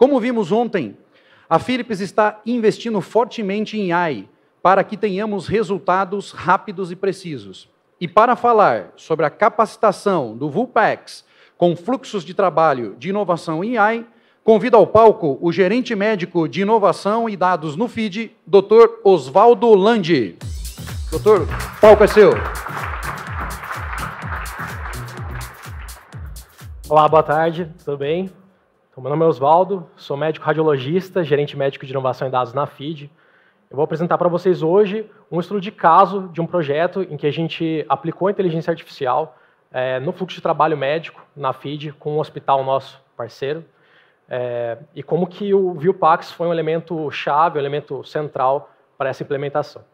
Como vimos ontem, a Philips está investindo fortemente em AI para que tenhamos resultados rápidos e precisos. E para falar sobre a capacitação do Vulpex com fluxos de trabalho de inovação em AI, convido ao palco o gerente médico de inovação e dados no FID, Dr. Osvaldo Landi. Doutor, o palco é seu. Olá, boa tarde, tudo bem? Então, meu nome é Osvaldo, sou médico radiologista, gerente médico de inovação e dados na FID. Eu vou apresentar para vocês hoje um estudo de caso de um projeto em que a gente aplicou a inteligência artificial no fluxo de trabalho médico na FID com um hospital nosso parceiro e como que o Vulpex foi um elemento chave, um elemento central para essa implementação.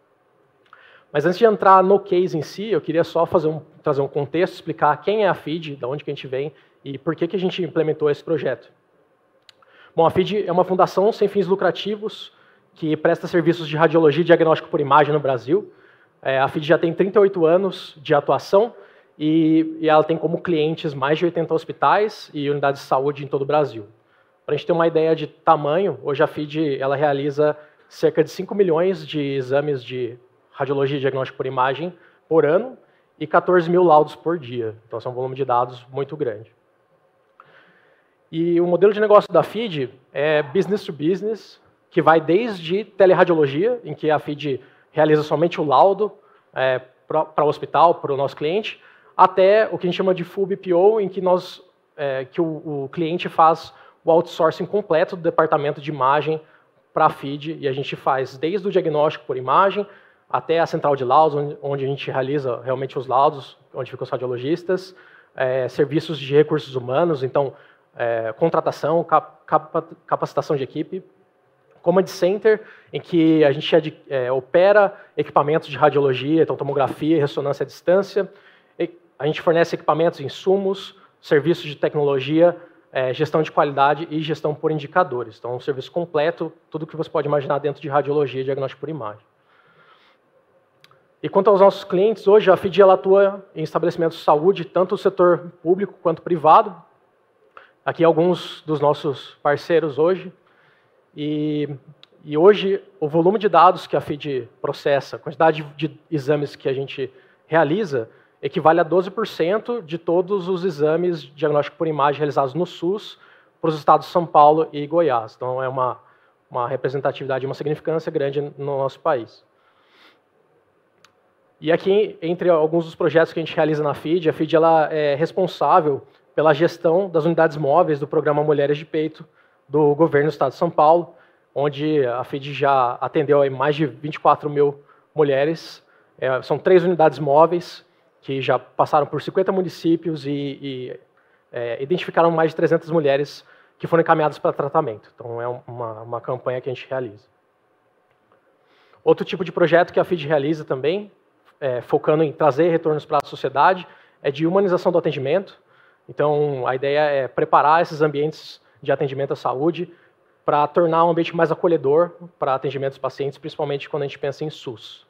Mas antes de entrar no case em si, eu queria só trazer um contexto, explicar quem é a FID, de onde que a gente vem e por que a gente implementou esse projeto. Bom, a FID é uma fundação sem fins lucrativos que presta serviços de radiologia e diagnóstico por imagem no Brasil. A FID já tem 38 anos de atuação e ela tem como clientes mais de 80 hospitais e unidades de saúde em todo o Brasil. Para a gente ter uma ideia de tamanho, hoje a FID ela realiza cerca de 5 milhões de exames de radiologia e diagnóstico por imagem por ano e 14 mil laudos por dia. Então, esse é um volume de dados muito grande. E o modelo de negócio da FID é business to business, que vai desde teleradiologia, em que a FID realiza somente o laudo para o hospital, para o nosso cliente, até o que a gente chama de full BPO, em que, o cliente faz o outsourcing completo do departamento de imagem para a FID, e a gente faz desde o diagnóstico por imagem até a central de laudos, onde a gente realiza realmente os laudos, onde ficam os radiologistas, serviços de recursos humanos, então contratação, capacitação de equipe, Command Center, em que a gente opera equipamentos de radiologia, então tomografia e ressonância à distância. A gente fornece equipamentos, insumos, serviços de tecnologia, gestão de qualidade e gestão por indicadores. Então, um serviço completo, tudo o que você pode imaginar dentro de radiologia e diagnóstico por imagem. E quanto aos nossos clientes, hoje a FID ela atua em estabelecimentos de saúde, tanto o setor público quanto privado. Aqui alguns dos nossos parceiros hoje. E hoje, o volume de dados que a FID processa, a quantidade de exames que a gente realiza, equivale a 12% de todos os exames de diagnóstico por imagem realizados no SUS para os estados de São Paulo e Goiás. Então, é uma representatividade, uma significância grande no nosso país. E aqui, entre alguns dos projetos que a gente realiza na FID, a FID ela é responsável pela gestão das unidades móveis do programa Mulheres de Peito, do governo do estado de São Paulo, onde a FID já atendeu aí mais de 24 mil mulheres. São 3 unidades móveis que já passaram por 50 municípios e identificaram mais de 300 mulheres que foram encaminhadas para tratamento. Então, é uma campanha que a gente realiza. Outro tipo de projeto que a FID realiza também, focando em trazer retornos para a sociedade, é de humanização do atendimento. Então, a ideia é preparar esses ambientes de atendimento à saúde para tornar um ambiente mais acolhedor para atendimento dos pacientes, principalmente quando a gente pensa em SUS.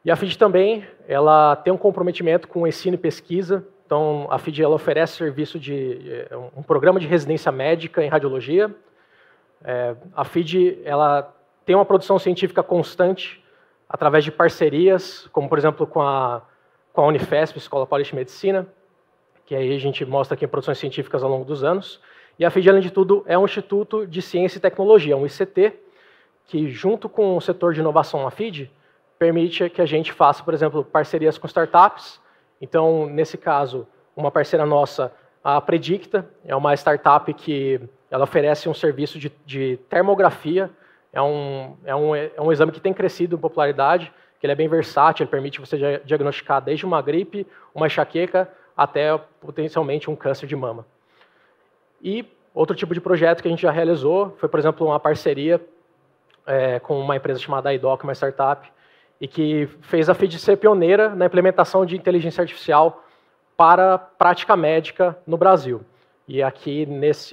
E a FID também ela tem um comprometimento com ensino e pesquisa. Então, a FID ela oferece serviço de um programa de residência médica em radiologia. A FID ela tem uma produção científica constante através de parcerias, como, por exemplo, com a Unifesp, Escola Paulista de Medicina, que aí a gente mostra aqui produções científicas ao longo dos anos. E a FID, além de tudo, é um Instituto de Ciência e Tecnologia, um ICT, que, junto com o setor de inovação na FID, permite que a gente faça, por exemplo, parcerias com startups. Então, nesse caso, uma parceira nossa, a Predicta, é uma startup que ela oferece um serviço de termografia. É um exame que tem crescido em popularidade, que ele é bem versátil, ele permite você diagnosticar desde uma gripe, uma enxaqueca, até potencialmente um câncer de mama. E outro tipo de projeto que a gente já realizou foi, por exemplo, uma parceria com uma empresa chamada iDoc, uma startup, e que fez a FID ser pioneira na implementação de inteligência artificial para prática médica no Brasil. E aqui,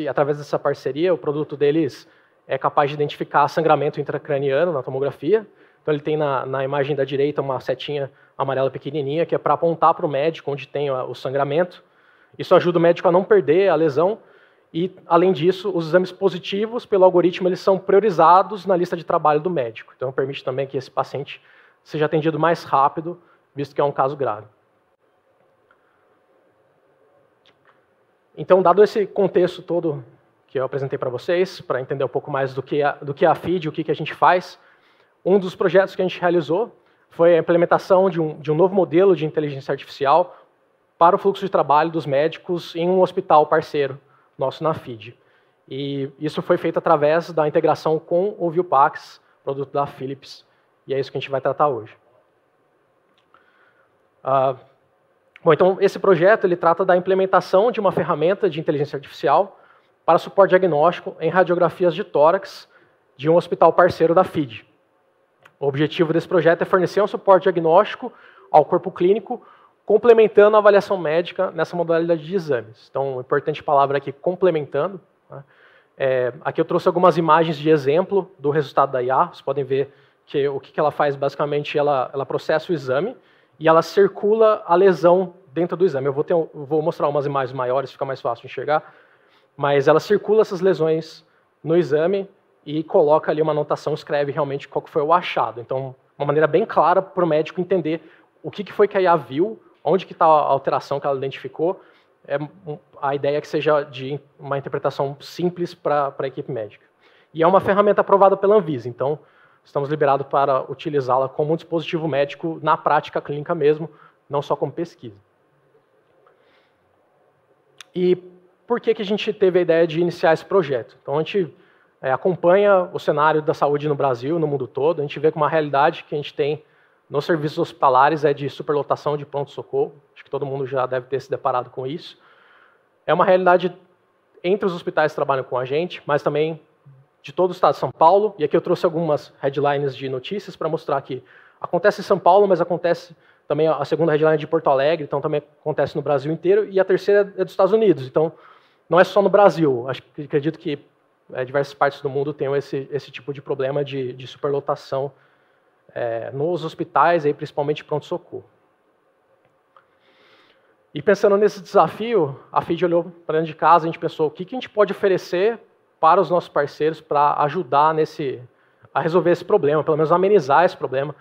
através dessa parceria, o produto deles é capaz de identificar sangramento intracraniano na tomografia. Então, ele tem na imagem da direita uma setinha amarela pequenininha, que é para apontar para o médico onde tem o sangramento. Isso ajuda o médico a não perder a lesão E, além disso, os exames positivos, pelo algoritmo, eles são priorizados na lista de trabalho do médico. Então, permite também que esse paciente seja atendido mais rápido, visto que é um caso grave. Então, dado esse contexto todo que eu apresentei para vocês, para entender um pouco mais do que é a FID, o que a gente faz, um dos projetos que a gente realizou foi a implementação de um novo modelo de inteligência artificial para o fluxo de trabalho dos médicos em um hospital parceiro nosso na FID. E isso foi feito através da integração com o Viewpax, produto da Philips, e é isso que a gente vai tratar hoje. Bom, então, esse projeto ele trata da implementação de uma ferramenta de inteligência artificial para suporte diagnóstico em radiografias de tórax de um hospital parceiro da FID. O objetivo desse projeto é fornecer um suporte diagnóstico ao corpo clínico, complementando a avaliação médica nessa modalidade de exames. Então, a importante palavra aqui, complementando. Né? Aqui eu trouxe algumas imagens de exemplo do resultado da IA. Vocês podem ver que o que ela faz, basicamente, ela processa o exame e ela circula a lesão dentro do exame. Eu vou mostrar umas imagens maiores, fica mais fácil de enxergar. Mas ela circula essas lesões no exame e coloca ali uma anotação, escreve realmente qual que foi o achado. Então, uma maneira bem clara para o médico entender o que foi que a IA viu, onde que está a alteração que ela identificou. A ideia é que seja de uma interpretação simples para a equipe médica. E é uma ferramenta aprovada pela Anvisa, então estamos liberados para utilizá-la como um dispositivo médico na prática clínica mesmo, não só como pesquisa. E por que a gente teve a ideia de iniciar esse projeto? Então, a gente acompanha o cenário da saúde no Brasil, no mundo todo, a gente vê que uma realidade que a gente tem nos serviços hospitalares é de superlotação de pronto-socorro, acho que todo mundo já deve ter se deparado com isso. É uma realidade entre os hospitais que trabalham com a gente, mas também de todo o estado de São Paulo, e aqui eu trouxe algumas headlines de notícias para mostrar que acontece em São Paulo, mas acontece também a segunda headline de Porto Alegre, então também acontece no Brasil inteiro, e a terceira é dos Estados Unidos, então não é só no Brasil, acredito que diversas partes do mundo tenham esse tipo de problema de superlotação nos hospitais, aí, principalmente pronto-socorro. E pensando nesse desafio, a FID olhou para dentro de casa, a gente pensou o que a gente pode oferecer para os nossos parceiros para ajudar a resolver esse problema, pelo menos amenizar esse problema.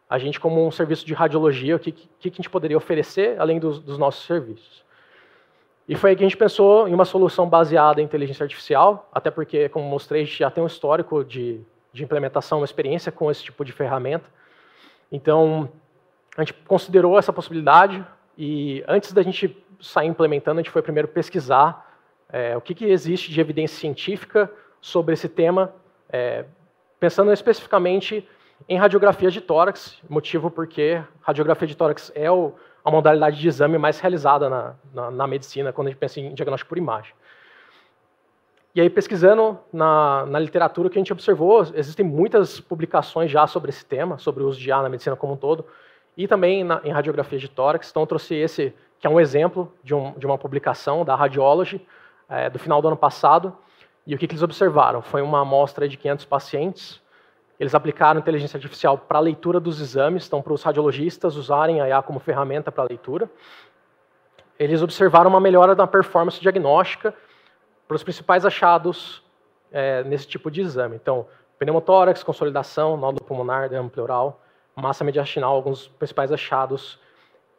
A gente, como um serviço de radiologia, o que a gente poderia oferecer além dos nossos serviços. E foi aí que a gente pensou em uma solução baseada em inteligência artificial, até porque, como mostrei, a gente já tem um histórico de implementação, uma experiência com esse tipo de ferramenta. Então, a gente considerou essa possibilidade e antes da gente sair implementando, a gente foi primeiro pesquisar o que existe de evidência científica sobre esse tema, pensando especificamente em radiografia de tórax, motivo porque radiografia de tórax é a modalidade de exame mais realizada na medicina, quando a gente pensa em diagnóstico por imagem. E aí, pesquisando na literatura, que a gente observou, existem muitas publicações já sobre esse tema, sobre o uso de IA na medicina como um todo, e também em radiografia de tórax. Então, eu trouxe esse, que é um exemplo de uma publicação da Radiology, do final do ano passado. E o que eles observaram? Foi uma amostra de 500 pacientes. Eles aplicaram inteligência artificial para a leitura dos exames, então, para os radiologistas usarem a IA como ferramenta para a leitura. Eles observaram uma melhora na performance diagnóstica para os principais achados nesse tipo de exame. Então, pneumotórax, consolidação, nódulo pulmonar, derrame pleural, massa mediastinal, alguns principais achados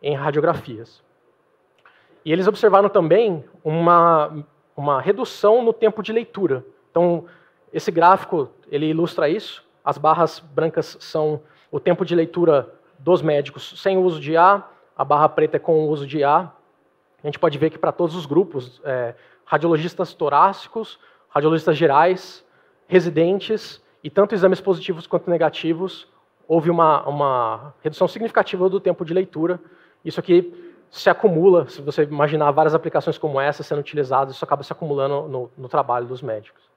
em radiografias. E eles observaram também uma redução no tempo de leitura. Então, esse gráfico ele ilustra isso. As barras brancas são o tempo de leitura dos médicos sem o uso de IA, a barra preta é com o uso de IA. A gente pode ver que para todos os grupos, radiologistas torácicos, radiologistas gerais, residentes, e tanto exames positivos quanto negativos, houve uma redução significativa do tempo de leitura. Isso aqui se acumula, se você imaginar várias aplicações como essa sendo utilizadas, isso acaba se acumulando no trabalho dos médicos.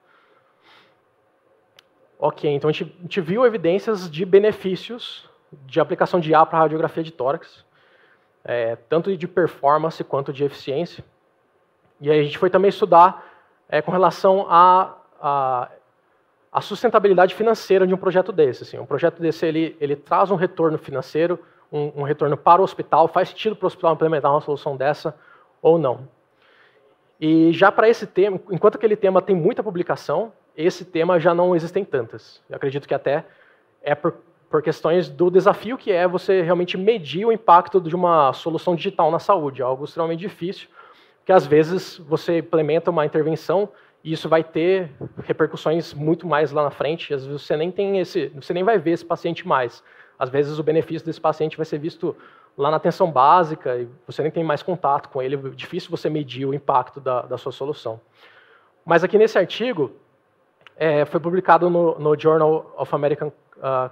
Ok, então a gente viu evidências de benefícios de aplicação de IA para radiografia de tórax, tanto de performance quanto de eficiência. E aí a gente foi também estudar com relação à sustentabilidade financeira de um projeto desse. Assim. Um projeto desse ele traz um retorno financeiro, um retorno para o hospital, faz sentido para o hospital implementar uma solução dessa ou não. E já para esse tema, enquanto aquele tema tem muita publicação, esse tema já não existem tantas. Eu acredito que até é por questões do desafio que é você realmente medir o impacto de uma solução digital na saúde, algo extremamente difícil, porque às vezes você implementa uma intervenção e isso vai ter repercussões muito mais lá na frente, às vezes você nem vai ver esse paciente mais. Às vezes o benefício desse paciente vai ser visto lá na atenção básica e você nem tem mais contato com ele, é difícil você medir o impacto da sua solução. Mas aqui nesse artigo, foi publicado no Journal of American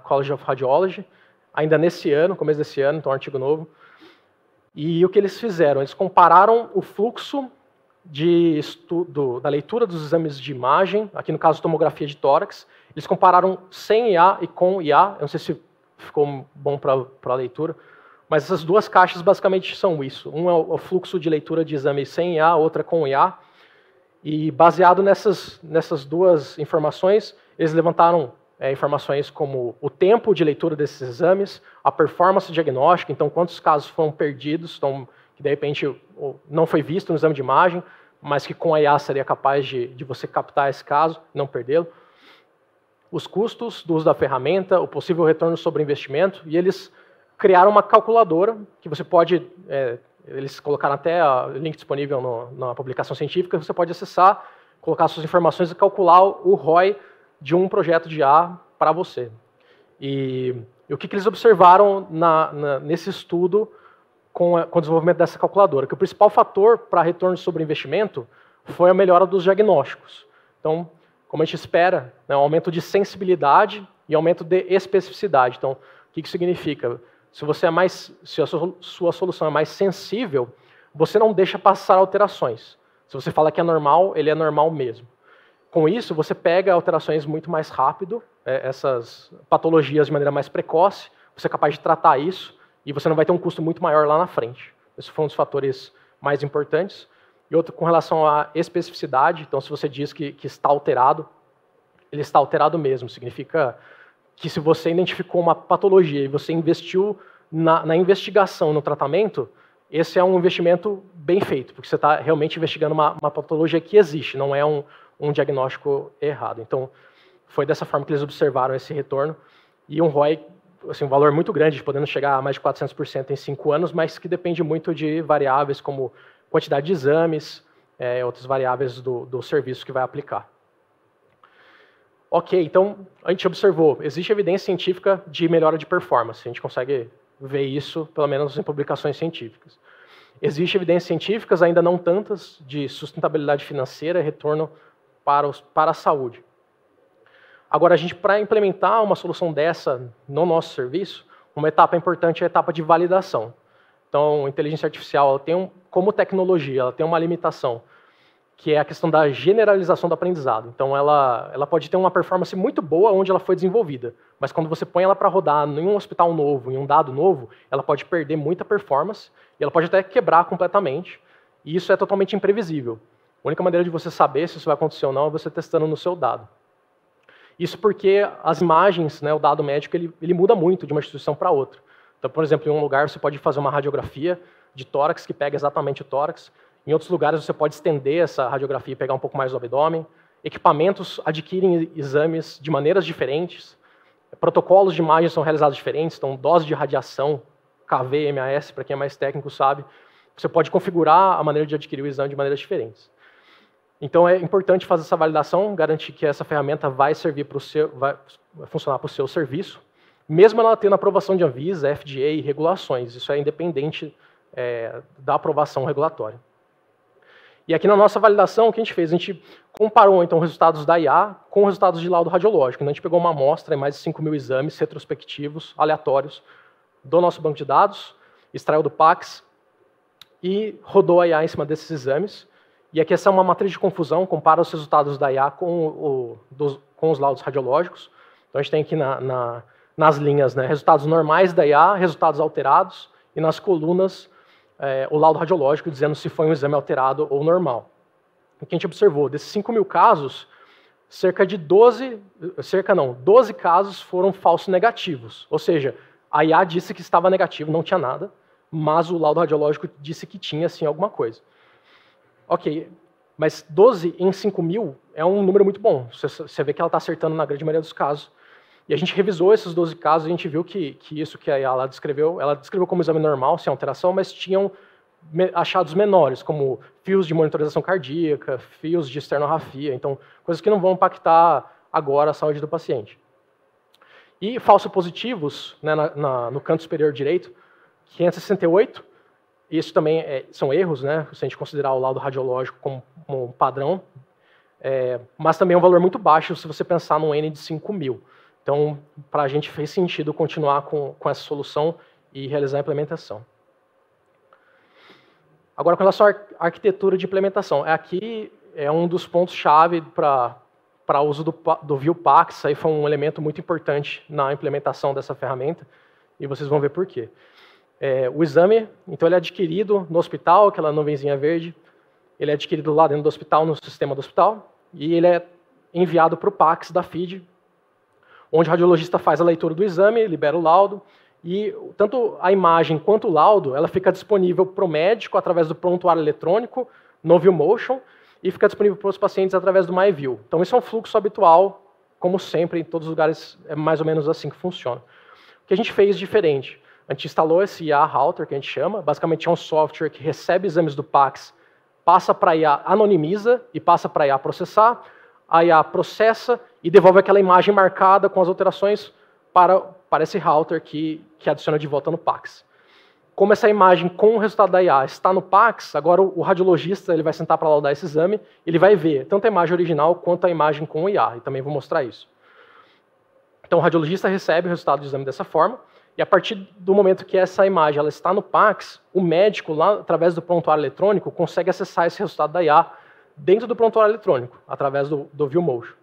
College of Radiology, ainda nesse ano, começo desse ano, então é um artigo novo. E o que eles fizeram? Eles compararam o fluxo de estudo da leitura dos exames de imagem, aqui no caso tomografia de tórax, eles compararam sem IA e com IA, eu não sei se ficou bom para a leitura, mas essas duas caixas basicamente são isso. Um é o fluxo de leitura de exame sem IA, outra com IA, e baseado nessas duas informações, eles levantaram informações como o tempo de leitura desses exames, a performance diagnóstica, então quantos casos foram perdidos, então, que de repente não foi visto no exame de imagem, mas que com a IA seria capaz de você captar esse caso, não perdê-lo. Os custos do uso da ferramenta, o possível retorno sobre investimento, e eles criaram uma calculadora que você pode, eles colocaram até o link disponível na publicação científica, você pode acessar, colocar suas informações e calcular o ROI de um projeto de IA para você. E o que eles observaram nesse estudo com o desenvolvimento dessa calculadora? Que o principal fator para retorno sobre investimento foi a melhora dos diagnósticos. Então, como a gente espera, um aumento de sensibilidade e aumento de especificidade. Então, o que isso significa? Se a sua solução é mais sensível, você não deixa passar alterações. Se você fala que é normal, ele é normal mesmo. Com isso, você pega alterações muito mais rápido, essas patologias de maneira mais precoce, você é capaz de tratar isso e você não vai ter um custo muito maior lá na frente. Esse foi um dos fatores mais importantes. E outro com relação à especificidade, então se você diz que está alterado, ele está alterado mesmo. Significa que se você identificou uma patologia e você investiu na investigação, no tratamento, esse é um investimento bem feito, porque você está realmente investigando uma patologia que existe, não é um diagnóstico errado. Então, foi dessa forma que eles observaram esse retorno. E um ROI, assim, um valor muito grande, podendo chegar a mais de 400% em 5 anos, mas que depende muito de variáveis como quantidade de exames, outras variáveis do serviço que vai aplicar. Ok, então, a gente observou, existe evidência científica de melhora de performance. A gente consegue ver isso, pelo menos em publicações científicas. Existem evidências científicas, ainda não tantas, de sustentabilidade financeira e retorno para a saúde. Agora, para implementar uma solução dessa no nosso serviço, uma etapa importante é a etapa de validação. Então, a inteligência artificial, ela tem como tecnologia, ela tem uma limitação, que é a questão da generalização do aprendizado. Então, ela pode ter uma performance muito boa onde ela foi desenvolvida, mas quando você põe ela para rodar em um hospital novo, em um dado novo, ela pode perder muita performance e ela pode até quebrar completamente, e isso é totalmente imprevisível. A única maneira de você saber se isso vai acontecer ou não é você testando no seu dado. Isso porque as imagens, o dado médico, ele muda muito de uma instituição para outra. Então, por exemplo, em um lugar você pode fazer uma radiografia de tórax que pega exatamente o tórax. Em outros lugares você pode estender essa radiografia e pegar um pouco mais do abdômen. Equipamentos adquirem exames de maneiras diferentes. Protocolos de imagem são realizados diferentes. Então, dose de radiação, KV, MAS, para quem é mais técnico sabe, você pode configurar a maneira de adquirir o exame de maneiras diferentes. Então, é importante fazer essa validação, garantir que essa ferramenta vai funcionar para o seu serviço, mesmo ela tendo aprovação de Anvisa, FDA e regulações. Isso é independente da aprovação regulatória. E aqui na nossa validação, o que a gente fez? A gente comparou então, os resultados da IA com os resultados de laudo radiológico. Então, a gente pegou uma amostra, mais de 5.000 exames retrospectivos, aleatórios, do nosso banco de dados, extraiu do PACS e rodou a IA em cima desses exames. E aqui essa é uma matriz de confusão, compara os resultados da IA com os laudos radiológicos. Então a gente tem aqui nas linhas resultados normais da IA, resultados alterados, e nas colunas o laudo radiológico dizendo se foi um exame alterado ou normal. O que a gente observou, desses 5.000 casos, 12 casos foram falsos negativos. Ou seja, a IA disse que estava negativo, não tinha nada, mas o laudo radiológico disse que tinha sim alguma coisa. Ok, Mas 12 em 5.000 é um número muito bom. Você vê que ela está acertando na grande maioria dos casos. E a gente revisou esses 12 casos e a gente viu que isso que a IA ela descreveu como exame normal, sem alteração, mas tinham achados menores, como fios de monitorização cardíaca, fios de esternografia, então coisas que não vão impactar agora a saúde do paciente. E falsos positivos, né, no canto superior direito, 568, isso também são erros, né, se a gente considerar o laudo radiológico como um padrão, mas também é um valor muito baixo se você pensar num N de 5.000. Então, para a gente fez sentido continuar com essa solução e realizar a implementação. Agora, com relação à arquitetura de implementação, aqui é um dos pontos-chave para o uso do ViewPax, aí foi um elemento muito importante na implementação dessa ferramenta, e vocês vão ver por quê. O exame, então, ele é adquirido no hospital, aquela nuvenzinha verde, ele é adquirido lá dentro do hospital, no sistema do hospital, e ele é enviado para o PACS da FID, onde o radiologista faz a leitura do exame, libera o laudo, e tanto a imagem quanto o laudo, ela fica disponível para o médico através do prontuário eletrônico, no ViewMotion, e fica disponível para os pacientes através do MyView. Então, isso é um fluxo habitual, como sempre, em todos os lugares, é mais ou menos assim que funciona. O que a gente fez diferente? A gente instalou esse IA Router, que a gente chama, basicamente é um software que recebe exames do PACS, passa para a IA, anonimiza e passa para a IA processar, a IA processa e devolve aquela imagem marcada com as alterações para esse router que adiciona de volta no PACS. Como essa imagem com o resultado da IA está no PACS, agora o radiologista ele vai sentar para laudar esse exame, ele vai ver tanto a imagem original quanto a imagem com o IA, e também vou mostrar isso. Então o radiologista recebe o resultado do exame dessa forma, e a partir do momento que essa imagem ela está no PACS, o médico, lá através do prontuário eletrônico, consegue acessar esse resultado da IA dentro do prontuário eletrônico, através do ViewMotion.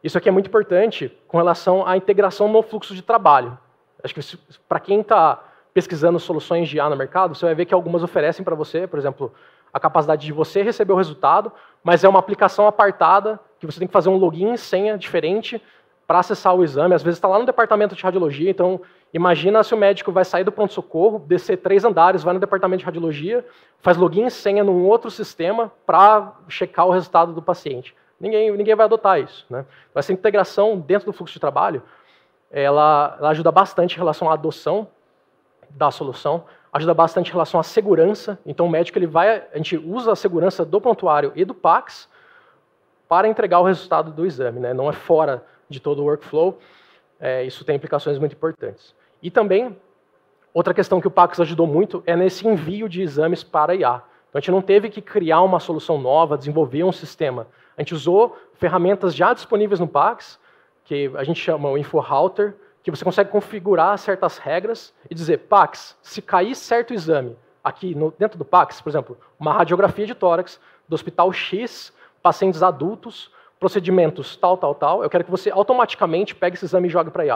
Isso aqui é muito importante com relação à integração no fluxo de trabalho. Acho que para quem está pesquisando soluções de IA no mercado, você vai ver que algumas oferecem para você, por exemplo, a capacidade de você receber o resultado, mas é uma aplicação apartada, que você tem que fazer um login e senha diferente para acessar o exame. Às vezes está lá no departamento de radiologia, então imagina se o médico vai sair do pronto-socorro, descer 3 andares, vai no departamento de radiologia, faz login e senha num outro sistema para checar o resultado do paciente. Ninguém vai adotar isso, né? Essa integração dentro do fluxo de trabalho, ela ajuda bastante em relação à adoção da solução, ajuda bastante em relação à segurança. Então o médico a gente usa a segurança do prontuário e do PACS para entregar o resultado do exame, né? Não é fora de todo o workflow. Isso tem implicações muito importantes. E também, outra questão que o PACS ajudou muito é nesse envio de exames para a IA. Então, a gente não teve que criar uma solução nova, desenvolver um sistema. A gente usou ferramentas já disponíveis no PACS, que a gente chama o InfoRouter, que você consegue configurar certas regras e dizer, PACS, se cair certo exame aqui dentro do PACS, por exemplo, uma radiografia de tórax do hospital X, pacientes adultos, procedimentos tal, eu quero que você automaticamente pegue esse exame e jogue para a IA.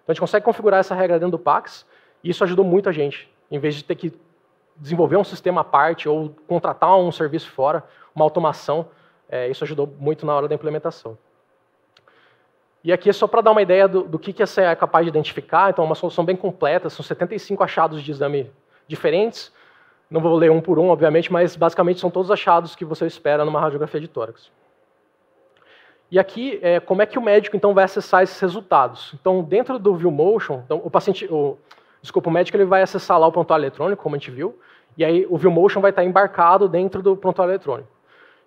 Então, a gente consegue configurar essa regra dentro do PACS, e isso ajudou muito a gente, em vez de ter que desenvolver um sistema à parte ou contratar um serviço fora, uma automação, isso ajudou muito na hora da implementação. E aqui é só para dar uma ideia do que essa é capaz de identificar, então é uma solução bem completa, são 75 achados de exame diferentes, não vou ler um por um, obviamente, mas basicamente são todos os achados que você espera numa radiografia de tórax. E aqui, como é que o médico então vai acessar esses resultados? Então, dentro do ViewMotion, então, o médico ele vai acessar lá o prontuário eletrônico, como a gente viu, e aí o ViewMotion vai estar embarcado dentro do prontuário eletrônico.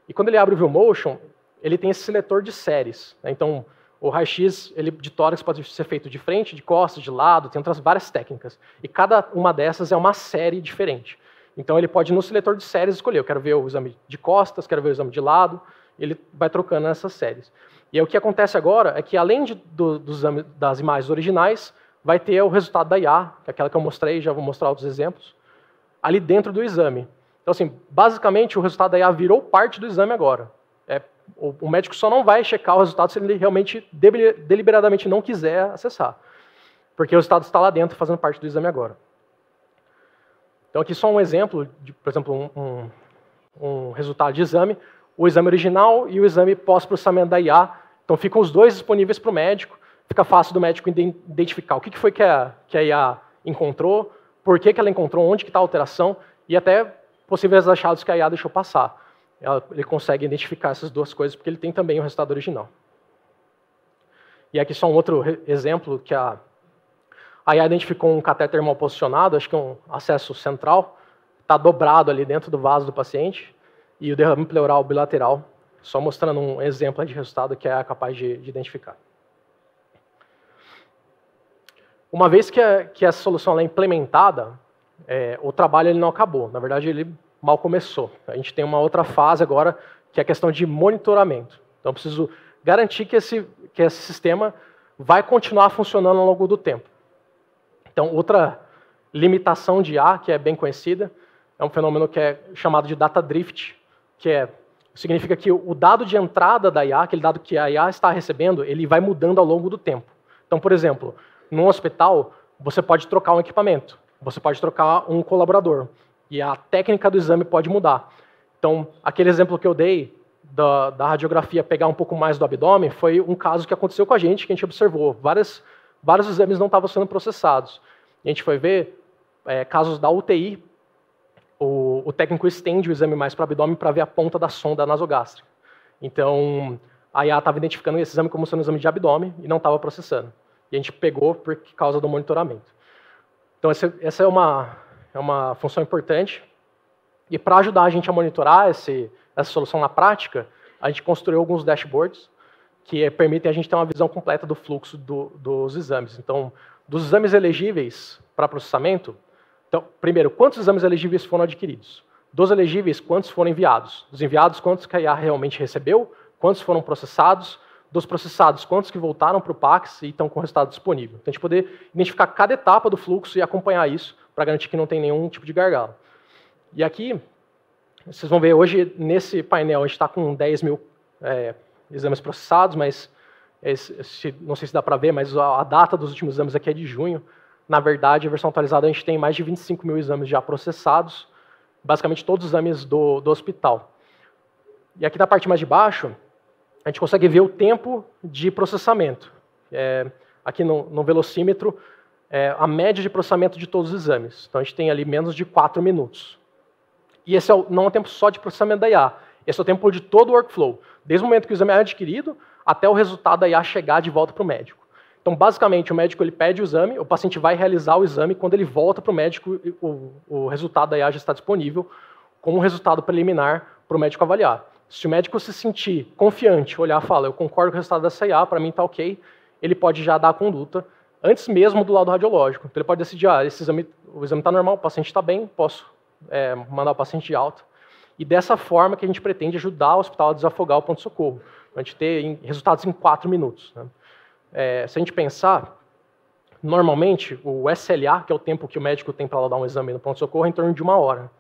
E quando ele abre o ViewMotion, ele tem esse seletor de séries, né? Então, o raio-x de tórax pode ser feito de frente, de costas, de lado, tem várias técnicas. E cada uma dessas é uma série diferente. Então, ele pode, no seletor de séries, escolher, eu quero ver o exame de costas, quero ver o exame de lado, ele vai trocando nessas séries. E aí, o que acontece agora é que, além das imagens originais, vai ter o resultado da IA, que é aquela que eu mostrei, já vou mostrar outros exemplos, ali dentro do exame. Então, assim, basicamente, o resultado da IA virou parte do exame agora. O médico só não vai checar o resultado se ele realmente, deliberadamente, não quiser acessar. Porque o resultado está lá dentro, fazendo parte do exame agora. Então, aqui só um exemplo, por exemplo, um resultado de exame, o exame original e o exame pós-processamento da IA. Então, ficam os dois disponíveis para o médico, fica fácil do médico identificar o que foi que a IA encontrou, por que ela encontrou, onde está a alteração, e até possíveis achados que a IA deixou passar. ele consegue identificar essas duas coisas, porque ele tem também o resultado original. E aqui só um outro exemplo, que a IA identificou um catéter mal posicionado, acho que é um acesso central, está dobrado ali dentro do vaso do paciente, e o derrame pleural bilateral, só mostrando um exemplo de resultado que é capaz de identificar. Uma vez que essa solução é implementada, o trabalho ele não acabou. Na verdade, ele mal começou. A gente tem uma outra fase agora, que é a questão de monitoramento. Então, eu preciso garantir que esse sistema vai continuar funcionando ao longo do tempo. Então, outra limitação de IA, que é bem conhecida, é um fenômeno que é chamado de data drift, que significa que o dado de entrada da IA, aquele dado que a IA está recebendo, ele vai mudando ao longo do tempo. Então, por exemplo, num hospital, você pode trocar um equipamento, você pode trocar um colaborador, e a técnica do exame pode mudar. Então, aquele exemplo que eu dei da radiografia pegar um pouco mais do abdômen foi um caso que aconteceu com a gente, que a gente observou. Vários exames não estavam sendo processados. E a gente foi ver casos da UTI, o técnico estende o exame mais para o abdômen para ver a ponta da sonda nasogástrica. Então, a IA estava identificando esse exame como sendo um exame de abdômen e não estava processando. E a gente pegou por causa do monitoramento. Então, essa é uma função importante. E para ajudar a gente a monitorar essa solução na prática, a gente construiu alguns dashboards que permitem a gente ter uma visão completa do fluxo dos exames. Então, dos exames elegíveis para processamento, então, primeiro, quantos exames elegíveis foram adquiridos? Dos elegíveis, quantos foram enviados? Dos enviados, quantos que a IA realmente recebeu? Quantos foram processados? Dos processados, quantos que voltaram para o PACS e estão com o resultado disponível? Então, a gente poder identificar cada etapa do fluxo e acompanhar isso para garantir que não tem nenhum tipo de gargalo. E aqui, vocês vão ver hoje, nesse painel, a gente está com 10 mil exames processados, mas não sei se dá para ver, mas a data dos últimos exames aqui é de junho. Na verdade, a versão atualizada, a gente tem mais de 25 mil exames já processados, basicamente todos os exames do hospital. E aqui na parte mais de baixo, a gente consegue ver o tempo de processamento. Aqui no velocímetro, a média de processamento de todos os exames. Então, a gente tem ali menos de 4 minutos. E esse não é o tempo só de processamento da IA, esse é o tempo de todo o workflow, desde o momento que o exame é adquirido até o resultado da IA chegar de volta para o médico. Então, basicamente, o médico ele pede o exame, o paciente vai realizar o exame, quando ele volta para o médico, o resultado da IA já está disponível como um resultado preliminar para o médico avaliar. Se o médico se sentir confiante, olhar e falar, eu concordo com o resultado dessa IA, para mim está ok, ele pode já dar a conduta, antes mesmo do laudo radiológico. Então, ele pode decidir, o exame está normal, o paciente está bem, posso mandar o paciente de alta. E dessa forma que a gente pretende ajudar o hospital a desafogar o pronto-socorro. A gente ter resultados em 4 minutos. Né? Se a gente pensar, normalmente, o SLA, que é o tempo que o médico tem para dar um exame no pronto-socorro, é em torno de 1 hora.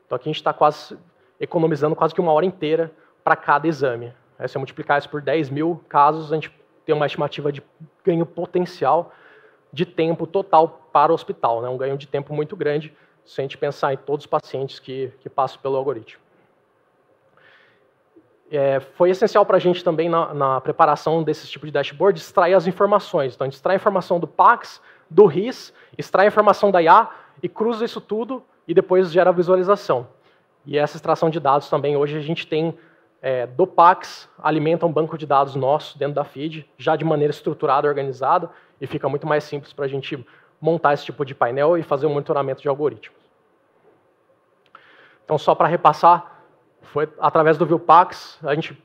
Então, aqui a gente está quase economizando quase que 1 hora inteira para cada exame. Se eu multiplicar isso por 10 mil casos, a gente tem uma estimativa de ganho potencial de tempo total para o hospital. Né? Um ganho de tempo muito grande, se a gente pensar em todos os pacientes que passam pelo algoritmo. Foi essencial para a gente também, na preparação desse tipo de dashboard, extrair as informações. Então, a gente extrai a informação do PACS, do RIS, extrai a informação da IA e cruza isso tudo e depois gera a visualização. E essa extração de dados também, hoje a gente tem do PACS, alimenta um banco de dados nosso dentro da feed, já de maneira estruturada, organizada, e fica muito mais simples para a gente montar esse tipo de painel e fazer o monitoramento de algoritmos. Então, só para repassar, foi através do ViewPax, a gente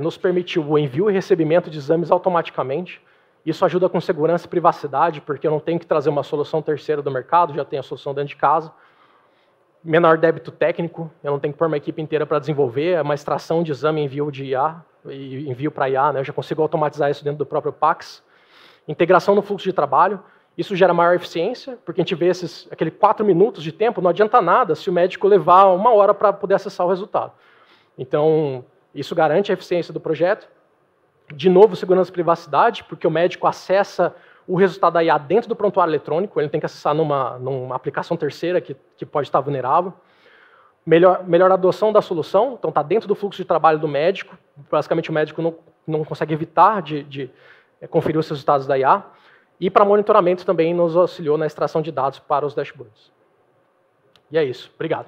nos permitiu o envio e recebimento de exames automaticamente. Isso ajuda com segurança e privacidade, porque eu não tenho que trazer uma solução terceira do mercado, já tenho a solução dentro de casa. Menor débito técnico, eu não tenho que pôr uma equipe inteira para desenvolver, é uma extração de exame e envio de IA, e envio para IA, né? Eu já consigo automatizar isso dentro do próprio PACS. Integração no fluxo de trabalho, isso gera maior eficiência, porque a gente vê aquele 4 minutos de tempo, não adianta nada se o médico levar 1 hora para poder acessar o resultado. Então, isso garante a eficiência do projeto. De novo, segurança e privacidade, porque o médico acessa o resultado da IA dentro do prontuário eletrônico, ele não tem que acessar numa aplicação terceira que pode estar vulnerável. Melhor adoção da solução, então está dentro do fluxo de trabalho do médico, basicamente o médico não consegue evitar de conferir os resultados da IA. E para monitoramento também nos auxiliou na extração de dados para os dashboards. E é isso. Obrigado.